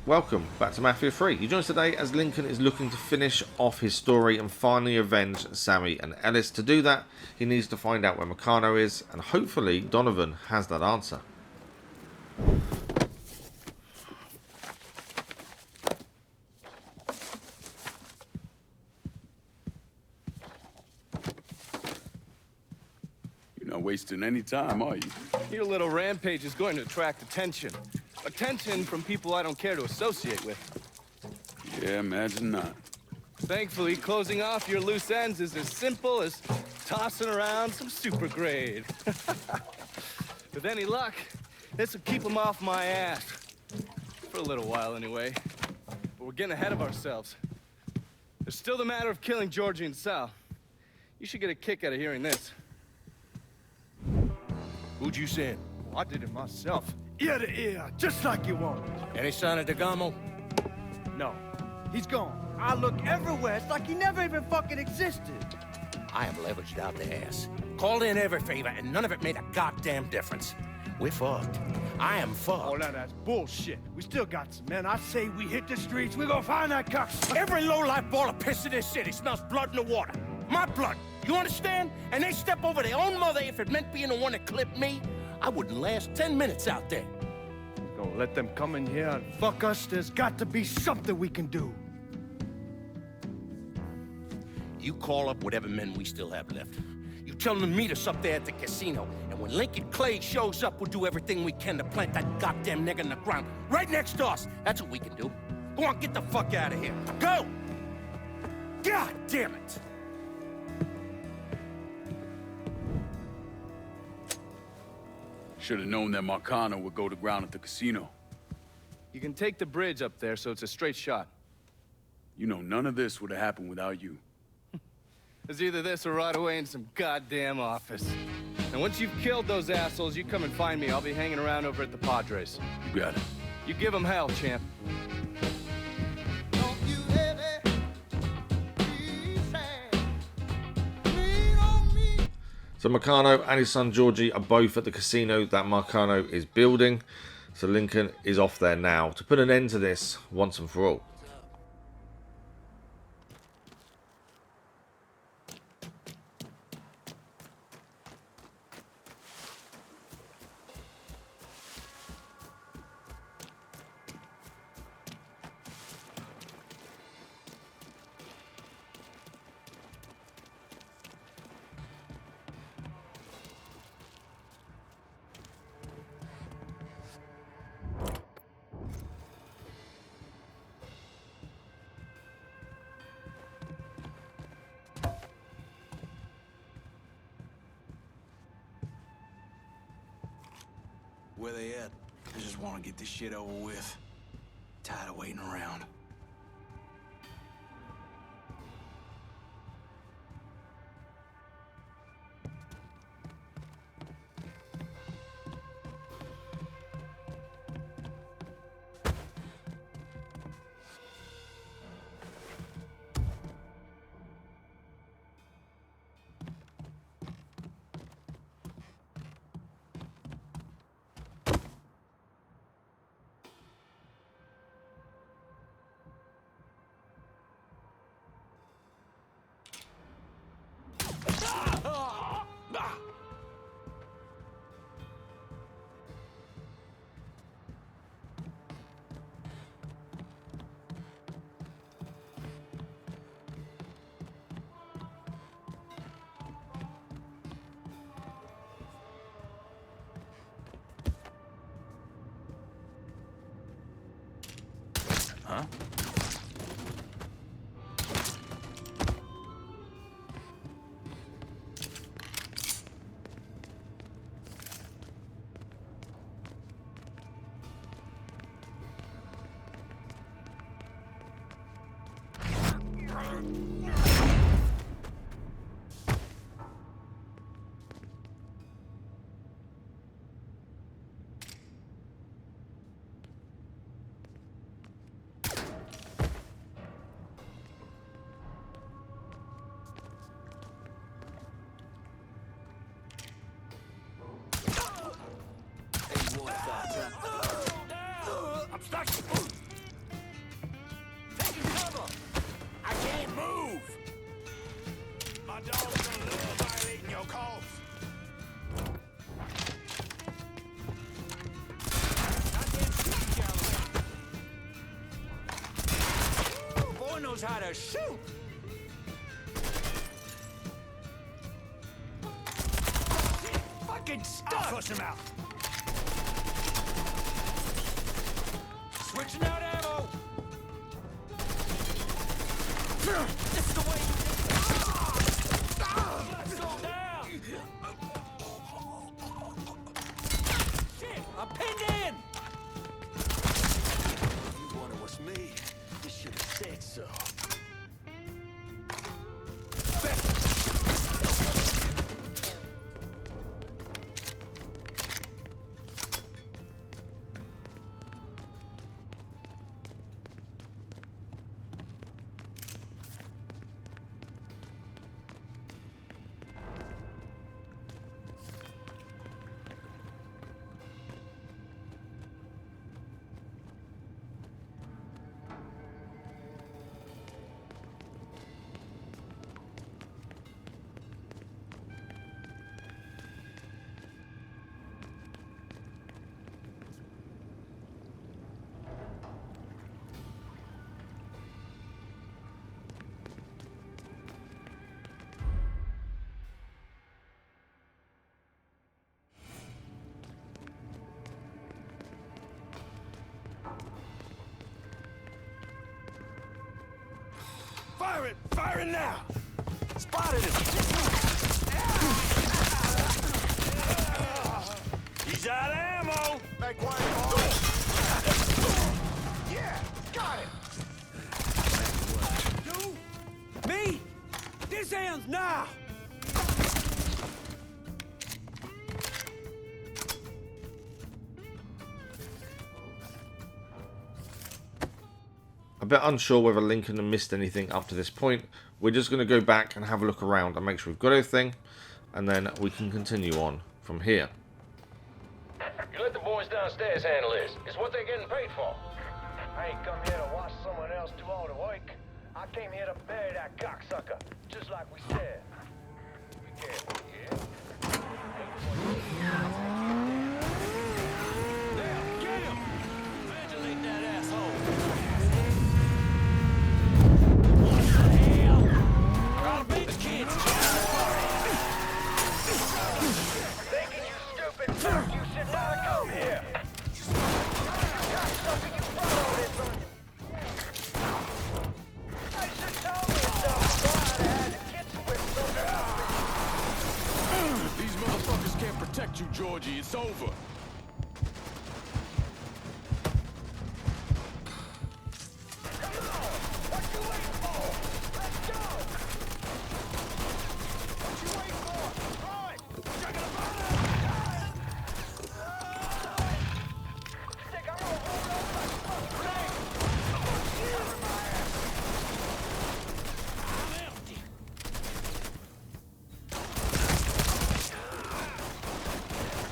Welcome back to Mafia 3. You join us today as Lincoln is looking to finish off his story and finally avenge Sammy and Ellis. To do that, he needs to find out where Marcano is, and hopefully Donovan has that answer. You're not wasting any time, are you? Your little rampage is going to attract attention. Attention from people I don't care to associate with. Yeah, imagine not. Thankfully, closing off your loose ends is as simple as tossing around some super grade. With any luck, this will keep them off my ass. For a little while, anyway. But we're getting ahead of ourselves. There's still the matter of killing Giorgi and Sal. You should get a kick out of hearing this. Who'd you send? Well, I did it myself. Ear to ear, just like you wanted. Any sign of Degamo? No, he's gone. I look everywhere. It's like he never even fucking existed. I am leveraged out the ass. Called in every favor, and none of it made a goddamn difference. We're fucked. I am fucked. Oh, now that's bullshit. We still got some men. I say we hit the streets. We gonna find that cocksucker. Every low-life ball of piss in this city smells blood in the water. My blood. You understand? And they step over their own mother if it meant being the one that clipped me. I wouldn't last 10 minutes out there. Gonna let them come in here and fuck us? There's got to be something we can do. You call up whatever men we still have left. You tell them to meet us up there at the casino. And when Lincoln Clay shows up, we'll do everything we can to plant that goddamn nigger in the ground. Right next to us. That's what we can do. Go on, get the fuck out of here. Go! God damn it! Should have known that Marcano would go to ground at the casino. You can take the bridge up there, so it's a straight shot. You know, none of this would have happened without you. There's either this or right away in some goddamn office. And once you've killed those assholes, you come and find me. I'll be hanging around over at the Padres. You got it. You give them hell, champ. So Marcano and his son Giorgi are both at the casino that Marcano is building. So Lincoln is off there now to put an end to this once and for all. Where they at? I just want to get this shit over with. Tired of waiting around. Huh? I'm stuck. better shoot! Fucking stuck! I'll flush him out. Switching out ammo! This is the way you... Let's go down! Shit! I'm pinned in! You wonder what's me? You should have said so. Fire it! Fire it now! Spotted him! He's out of ammo! Make one more! Yeah! Got it! You? Me? This ends now! A bit unsure whether Lincoln missed anything up to this point. We're just going to go back and have a look around and make sure we've got everything, and then we can continue on from here. You let the boys downstairs handle this. It's what they're getting paid for. I ain't come here to watch someone else do all the work. I came here to bury that cocksucker, just like we said. Be careful, yeah? There, get him! Ventilate that asshole! What the hell? I'll beat the kids! Thinking you stupid fuck, you should not have come here. Cocksucker, you brought all this on you. I should tell me so. I'd had the kids with something else. These motherfuckers can't protect you, Giorgi. It's over.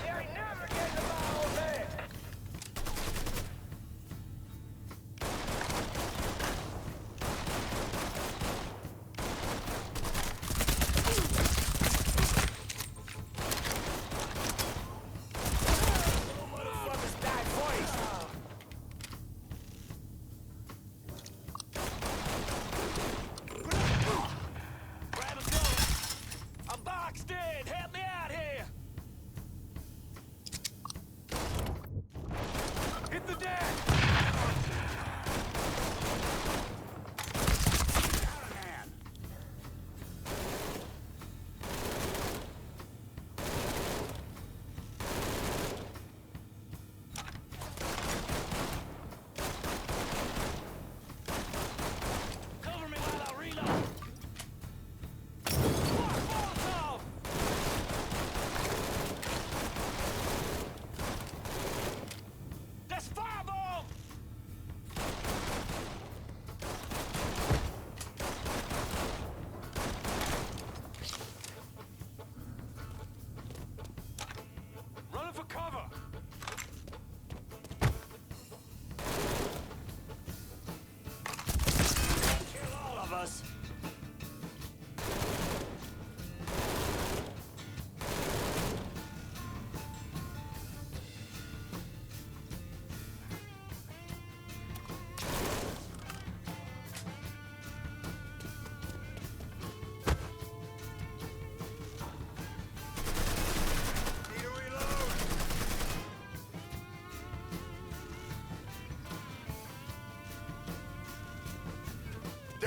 There ain't never getting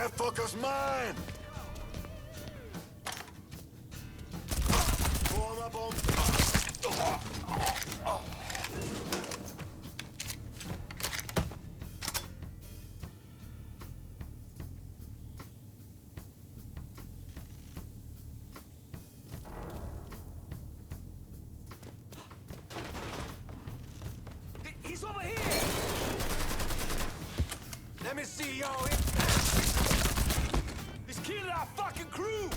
That fucker's mine! Form up on... He's over here! Let me see y'all. He's killing our fucking crew!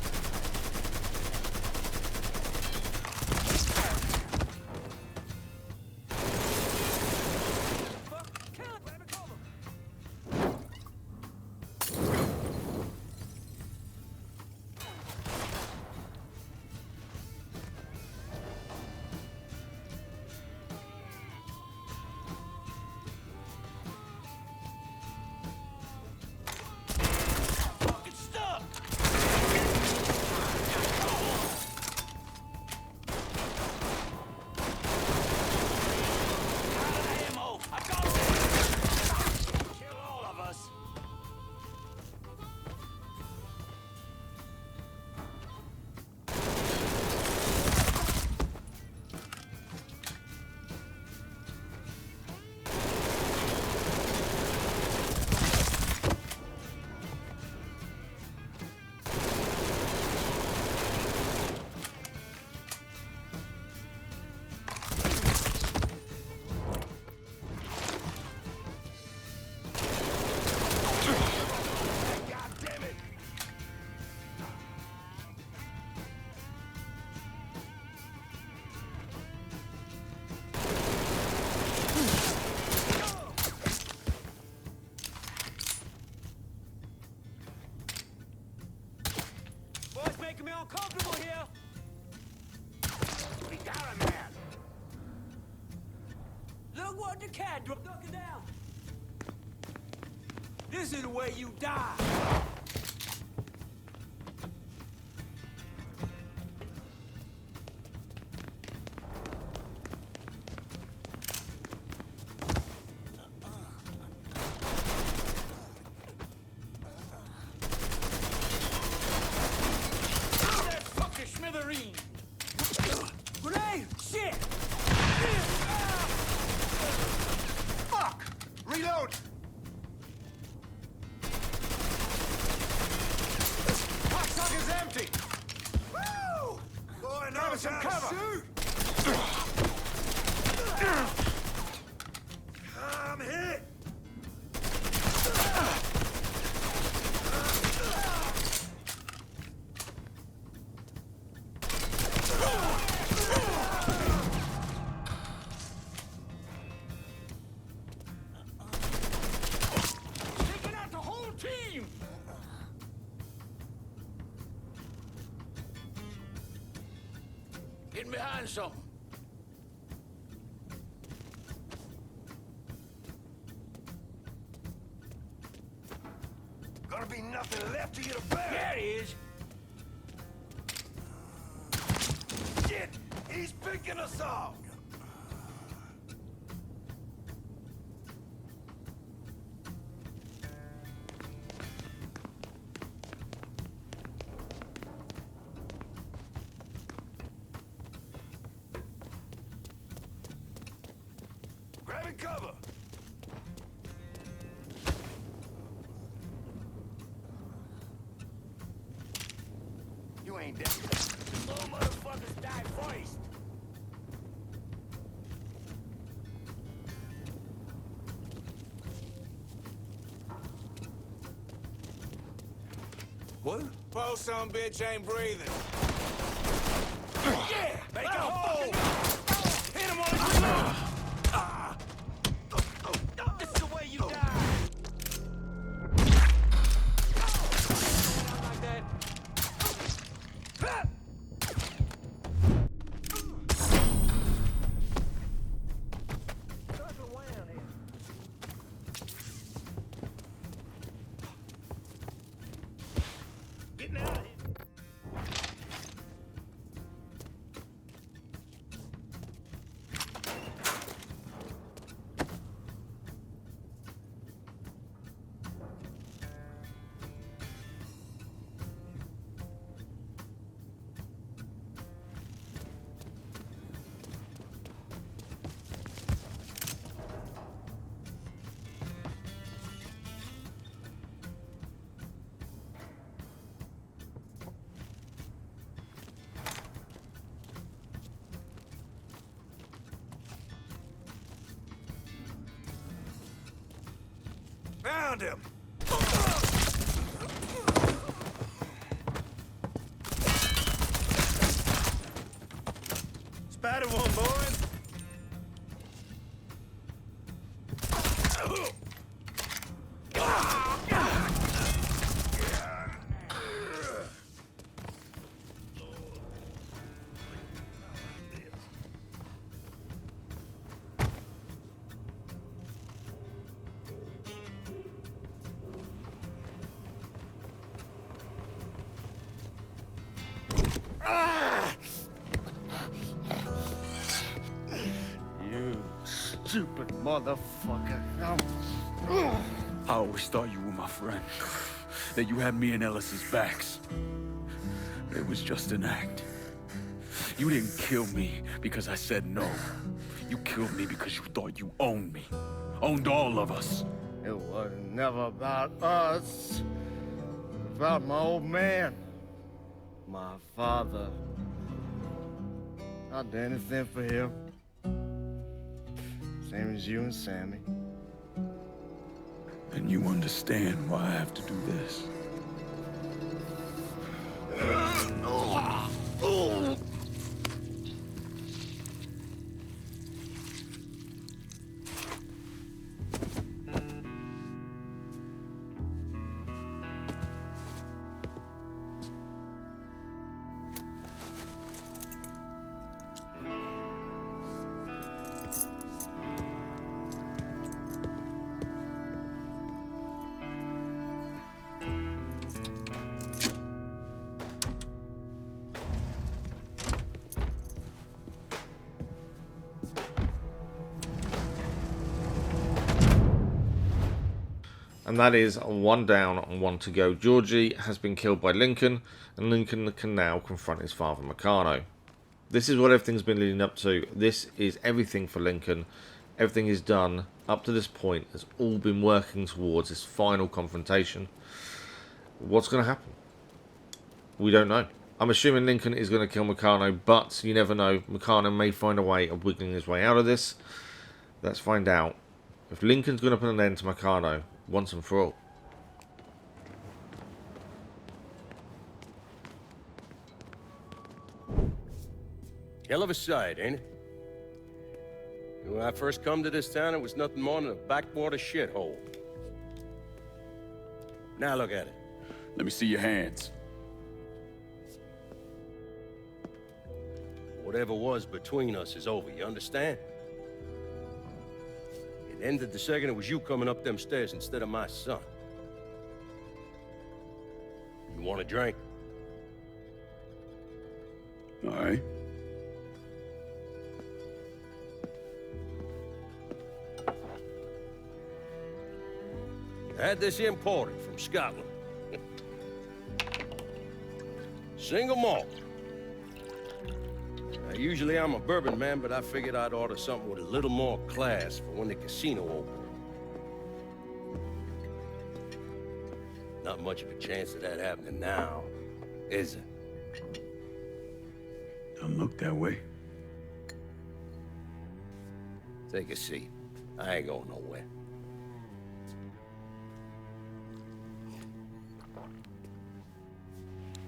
Making me uncomfortable here. We got him, man! Look what the cat dropped. Looking down. This is the way you die. Grenade! Shit! Fuck! Reload! Hot truck is empty! Woo! Boy, now some cover! I'm hit! Getting behind something. Gonna be nothing left to you to bear! There he is. Shit! He's picking us off! Grabbing cover! You ain't dead. Little motherfuckers die first! What? Poor some bitch ain't breathing. Yeah! Make a hole! Hit him on the reload! This is the way you die. Not like that. Getting out of here! Found him! Spatted one, boys! You stupid motherfucker. I always thought you were my friend. That you had me and Ellis's backs. It was just an act. You didn't kill me because I said no. You killed me because you thought you owned me. Owned all of us. It was never about us. It was about my old man. My father. I'd do anything for him. Same as you and Sammy. And you understand why I have to do this. And that is 1 down and 1 to go. Giorgi has been killed by Lincoln, and Lincoln can now confront his father, Marcano. This is what everything's been leading up to. This is everything for Lincoln. Everything is done up to this point. Has all been working towards this final confrontation. What's going to happen? We don't know. I'm assuming Lincoln is going to kill Marcano, but you never know. Marcano may find a way of wiggling his way out of this. Let's find out. If Lincoln's going to put an end to Marcano once and for all. Hell of a sight, ain't it? When I first come to this town, it was nothing more than a backwater shithole. Now look at it. Let me see your hands. Whatever was between us is over, you understand? It ended the second it was you coming up them stairs instead of my son. You want a drink? All right. I had this imported from Scotland. Single malt. Usually I'm a bourbon man, but I figured I'd order something with a little more class for when the casino opened. Not much of a chance of that happening now, is it? Don't look that way. Take a seat. I ain't going nowhere.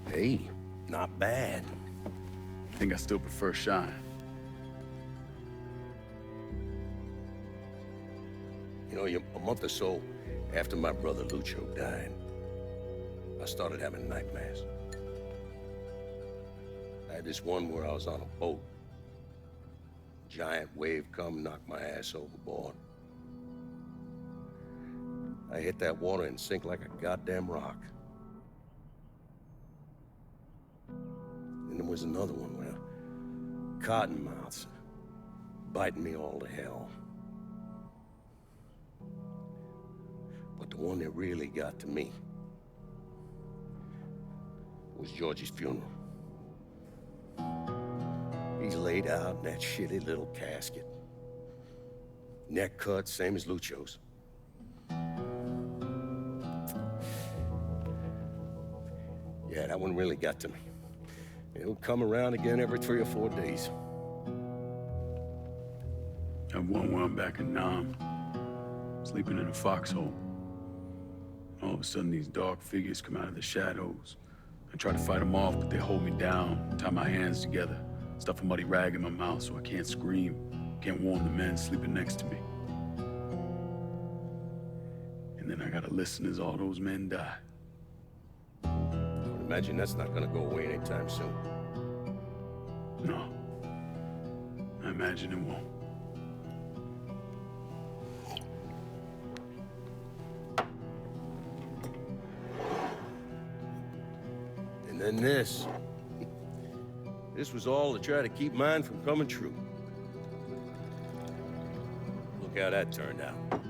Hey, not bad. I think I still prefer Shine. You know, a month or so after my brother Lucio died, I started having nightmares. I had this one where I was on a boat. Giant wave come, knocked my ass overboard. I hit that water and sink like a goddamn rock. And there was another one where cottonmouths biting me all to hell. But the one that really got to me was Giorgi's funeral. He's laid out in that shitty little casket. Neck cut, same as Lucio's. Yeah, that one really got to me. It'll come around again every 3 or 4 days. I have one where I'm back in Nam, sleeping in a foxhole. All of a sudden, these dark figures come out of the shadows. I try to fight them off, but they hold me down, tie my hands together, stuff a muddy rag in my mouth so I can't scream, can't warn the men sleeping next to me. And then I gotta listen as all those men die. I would imagine that's not gonna go away anytime soon. No. I imagine it won't. And then this. This was all to try to keep mine from coming true. Look how that turned out.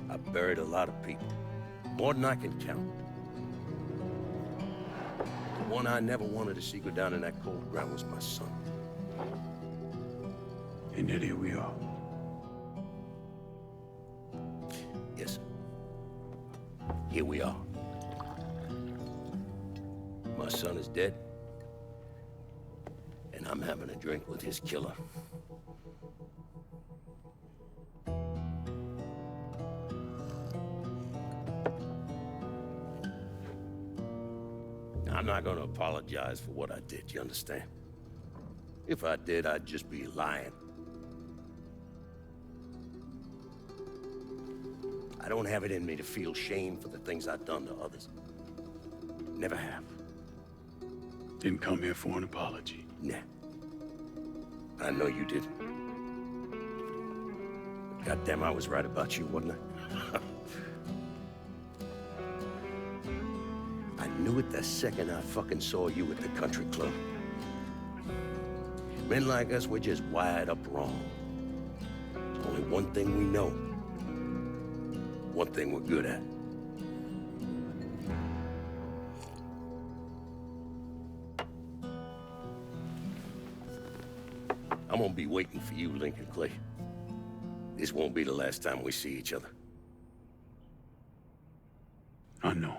I buried a lot of people. More than I can count. The one I never wanted to see go down in that cold ground was my son. And yet here we are. Yes, sir. Here we are. My son is dead. And I'm having a drink with his killer. I'm not gonna apologize for what I did, you understand? If I did, I'd just be lying. I don't have it in me to feel shame for the things I've done to others. Never have. Didn't come here for an apology. Nah. I know you didn't. But goddamn, I was right about you, wasn't I? I knew it the second I fucking saw you at the country club. Men like us, we're just wired up wrong. There's only one thing we know. One thing we're good at. I'm gonna be waiting for you, Lincoln Clay. This won't be the last time we see each other. I know.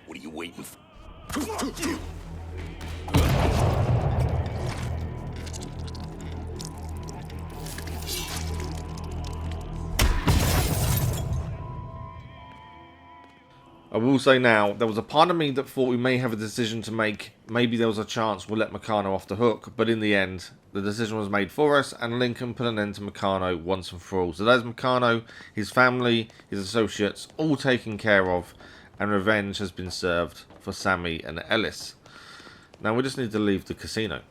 What are you waiting for? I will say now, there was a part of me that thought we may have a decision to make. Maybe there was a chance we'll let Marcano off the hook, but in the end, the decision was made for us, and Lincoln put an end to Marcano once and for all. So there's Marcano, his family, his associates, all taken care of, and revenge has been served for Sammy and Ellis. Now we just need to leave the casino.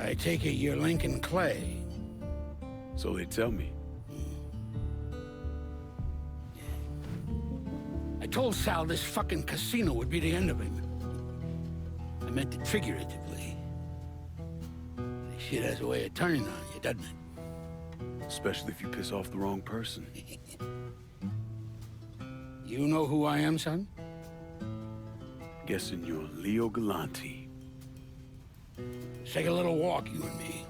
I take it you're Lincoln Clay. So they tell me. I told Sal this fucking casino would be the end of him. I meant it figuratively. This shit has a way of turning on you, doesn't it? Especially if you piss off the wrong person. You know who I am, son? Guessing you're Leo Galante. Let's take a little walk, you and me.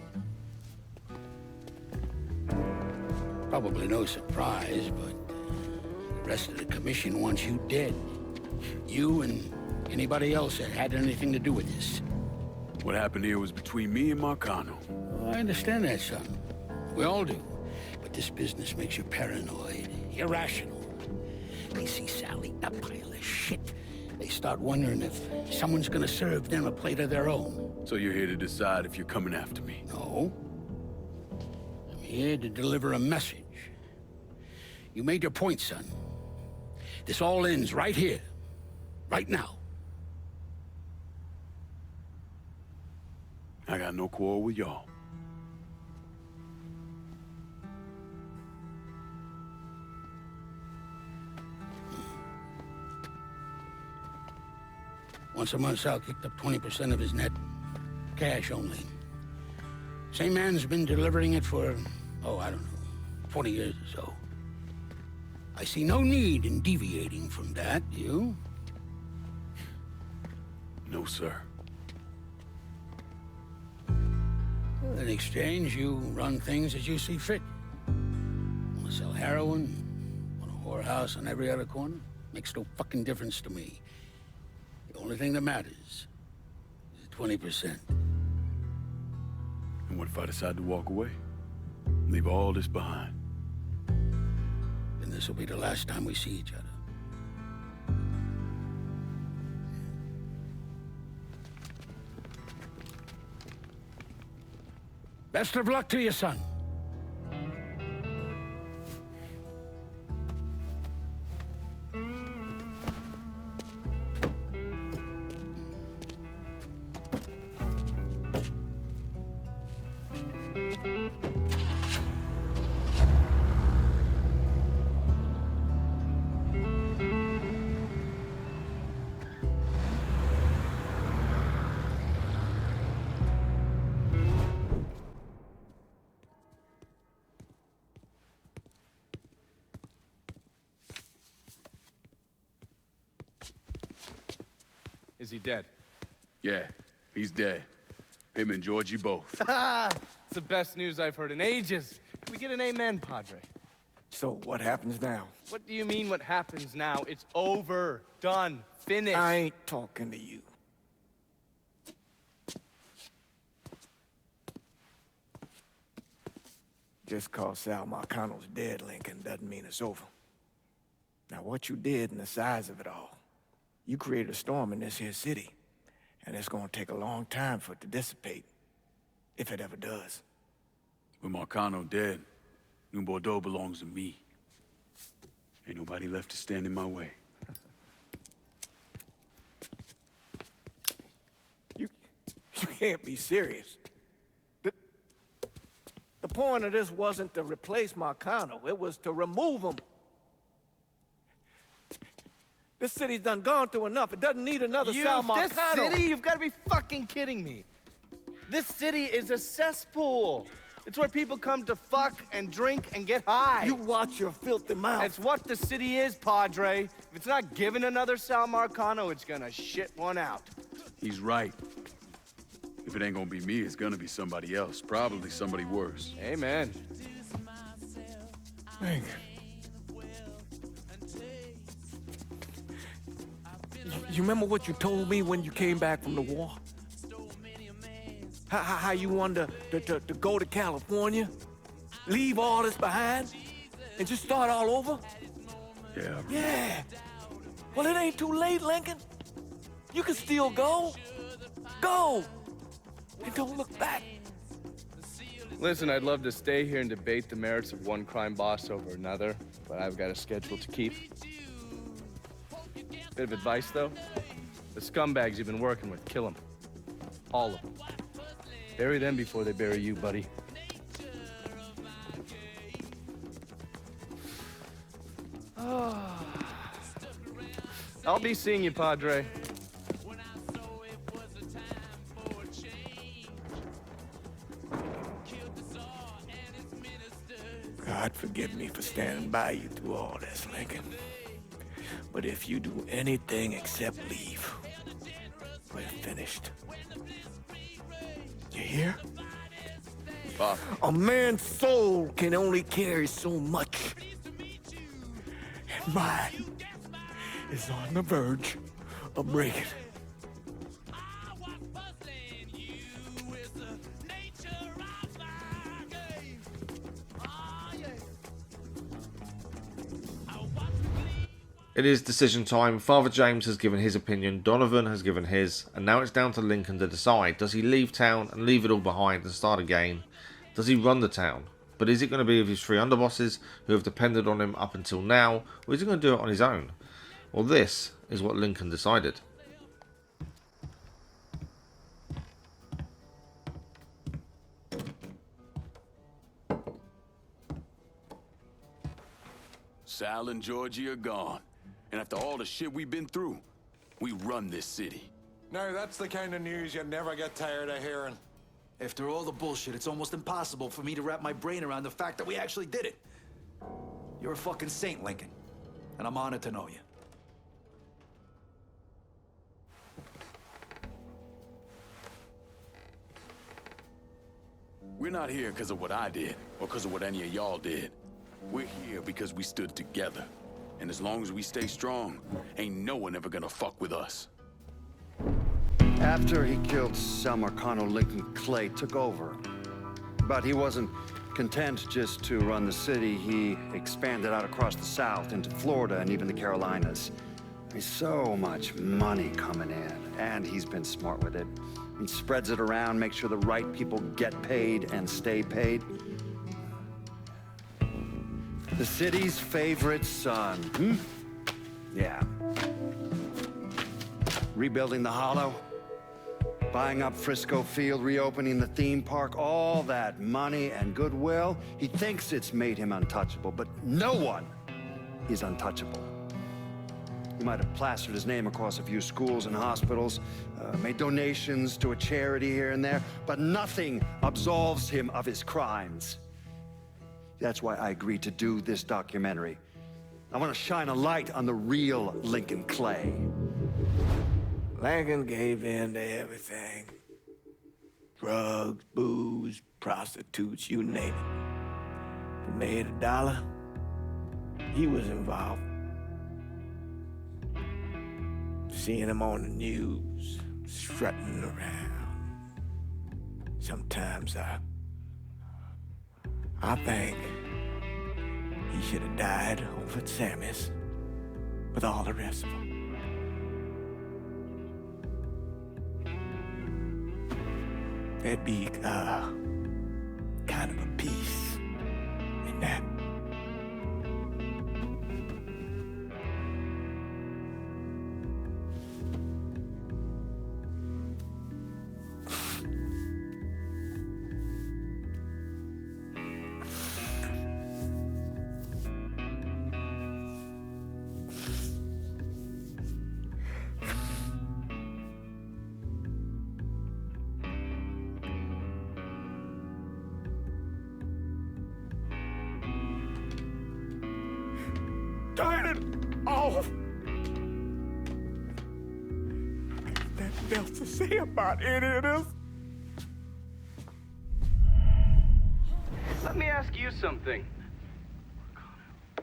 Probably no surprise, but the rest of the commission wants you dead. You and anybody else that had anything to do with this. What happened here was between me and Marcano. Well, I understand that, son. We all do. But this business makes you paranoid, irrational. They see Sally, a pile of shit. They start wondering if someone's gonna serve them a plate of their own. So you're here to decide if you're coming after me? No. I'm here to deliver a message. You made your point, son. This all ends right here. Right now. I got no quarrel with y'all. Once a month, Sal kicked up 20% of his net. Cash only. Same man's been delivering it for, oh, I don't know, 40 years or so. I see no need in deviating from that, you? No, sir. Well, in exchange, you run things as you see fit. Want to sell heroin? Want a whorehouse on every other corner? Makes no fucking difference to me. The only thing that matters is 20%. And what if I decide to walk away? Leave all this behind? Then this will be the last time we see each other. Best of luck to you, son. Is he dead? Yeah, he's dead. Him and Giorgi both. It's the best news I've heard in ages. Can we get an amen, Padre? So what happens now? What do you mean what happens now? It's over. Done. Finished. I ain't talking to you. Just cause Sal Marcano's dead, Lincoln, doesn't mean it's over. Now, what you did and the size of it all, you created a storm in this here city, and it's gonna take a long time for it to dissipate, if it ever does. With Marcano dead, New Bordeaux belongs to me. Ain't nobody left to stand in my way. You can't be serious. The point of this wasn't to replace Marcano, it was to remove him. This city's done gone through enough. It doesn't need another Sal Marcano. This city? You've got to be fucking kidding me. This city is a cesspool. It's where people come to fuck and drink and get high. You watch your filthy mouth. It's what the city is, Padre. If it's not giving another Sal Marcano, it's gonna shit one out. He's right. If it ain't gonna be me, it's gonna be somebody else. Probably somebody worse. Amen. Lincoln. You remember what you told me when you came back from the war? How you wanted to go to California? Leave all this behind? And just start all over? Yeah. Yeah. Well, it ain't too late, Lincoln. You can still go. Go. And don't look back. Listen, I'd love to stay here and debate the merits of one crime boss over another, but I've got a schedule to keep. Bit of advice, though. The scumbags you've been working with, kill them. All of them. Bury them before they bury you, buddy. I'll be seeing you, Padre. God forgive me for standing by you through all this, Lincoln. But if you do anything except leave, we're finished. You hear? Pop. A man's soul can only carry so much. And mine is on the verge of breaking. It is decision time. Father James has given his opinion, Donovan has given his, and now it's down to Lincoln to decide. Does he leave town and leave it all behind and start again? Does he run the town? But is it going to be with his three underbosses who have depended on him up until now, or is he going to do it on his own? Well, this is what Lincoln decided. Sal and Giorgi are gone. And after all the shit we've been through, we run this city. Now, that's the kind of news you never get tired of hearing. After all the bullshit, it's almost impossible for me to wrap my brain around the fact that we actually did it. You're a fucking saint, Lincoln. And I'm honored to know you. We're not here because of what I did, or because of what any of y'all did. We're here because we stood together. And as long as we stay strong, ain't no one ever gonna fuck with us. After he killed Sal Marcano, Lincoln Clay took over. But he wasn't content just to run the city. He expanded out across the South into Florida and even the Carolinas. There's so much money coming in, and he's been smart with it. He spreads it around, makes sure the right people get paid and stay paid. The city's favorite son, Yeah. Rebuilding the Hollow, buying up Frisco Field, reopening the theme park, all that money and goodwill. He thinks it's made him untouchable, but no one is untouchable. He might have plastered his name across a few schools and hospitals, made donations to a charity here and there, but nothing absolves him of his crimes. That's why I agreed to do this documentary. I want to shine a light on the real Lincoln Clay. Lincoln gave in to everything. Drugs, booze, prostitutes, you name it. If he made $1, he was involved. Seeing him on the news, strutting around. Sometimes I think he should have died over at Sammy's with all the rest of them. There'd be kind of a peace in that. Turn it off! There's nothing else to say about any of this. Let me ask you something.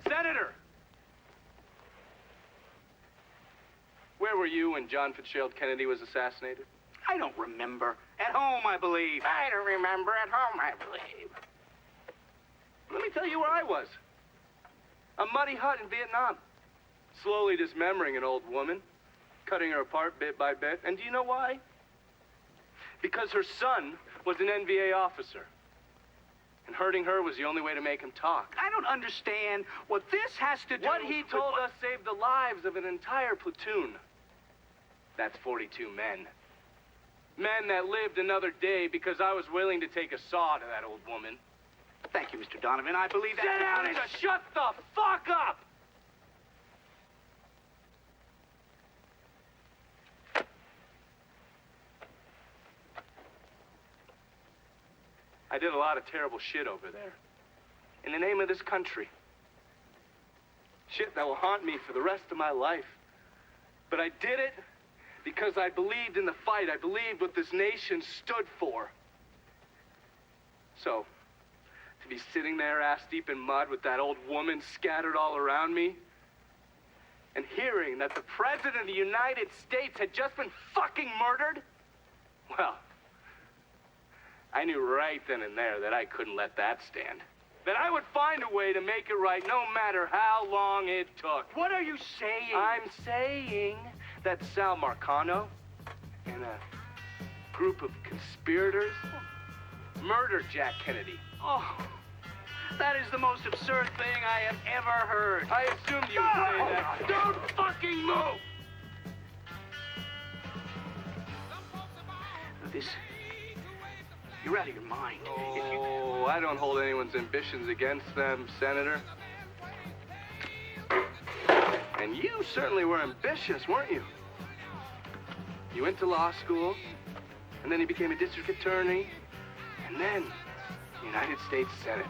Senator! Where were you when John Fitzgerald Kennedy was assassinated? I don't remember. At home, I believe. I don't remember at home, I believe. Let me tell you where I was. A muddy hut in Vietnam. Slowly dismembering an old woman, cutting her apart bit by bit. And do you know why? Because her son was an NVA officer. And hurting her was the only way to make him talk. I don't understand what this has to do What he with told us saved the lives of an entire platoon. That's 42 men. Men that lived another day because I was willing to take a saw to that old woman. Thank you, Mr. Donovan. I believe that. Sit down and shut the fuck up! I did a lot of terrible shit over there. In the name of this country. Shit that will haunt me for the rest of my life. But I did it because I believed in the fight. I believed what this nation stood for. So, to be sitting there ass-deep in mud with that old woman scattered all around me, and hearing that the President of the United States had just been fucking murdered, well, I knew right then and there that I couldn't let that stand. That I would find a way to make it right no matter how long it took. What are you saying? I'm saying that Sal Marcano and a group of conspirators murdered Jack Kennedy. Oh, that is the most absurd thing I have ever heard. I assumed you would say that. Don't fucking move! This... You're out of your mind. Oh, I don't hold anyone's ambitions against them, Senator. And you certainly were ambitious, weren't you? He went to law school, and then he became a district attorney, and then United States Senate.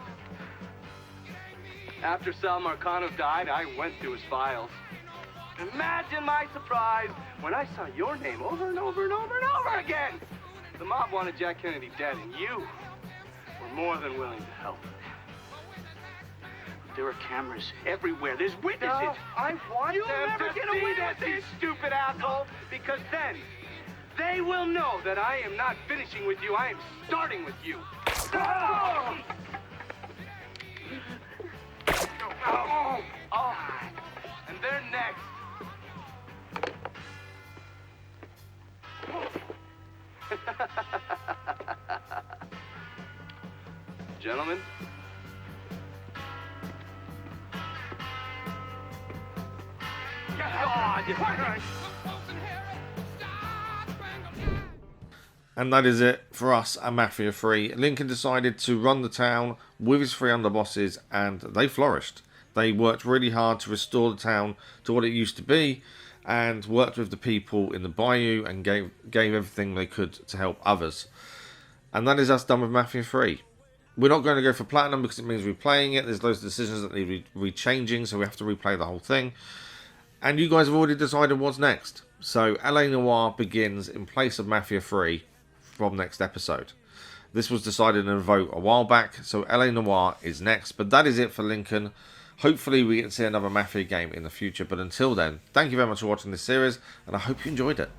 After Sal Marcano died, I went through his files. Imagine my surprise when I saw your name over and over and over and over again. The mob wanted Jack Kennedy dead, and you were more than willing to help. There are cameras everywhere. There's witnesses. No, I want You'll them never to get see away this, with you this. stupid asshole, because then they will know that I am not finishing with you. I am starting with you. Oh! Oh! Oh! And they're next. Gentlemen. And that is it for us at Mafia 3. Lincoln decided to run the town with his 3 underbosses, and they flourished. They worked really hard to restore the town to what it used to be, and worked with the people in the bayou and gave everything they could to help others. And that is us done with Mafia 3. We're not going to go for Platinum because it means replaying it. There's loads of decisions that need rechanging, so we have to replay the whole thing. And you guys have already decided what's next. So LA Noire begins in place of Mafia 3 from next episode. This was decided in a vote a while back, so LA Noire is next. But that is it for Lincoln. Hopefully we can see another Mafia game in the future. But until then, thank you very much for watching this series, and I hope you enjoyed it.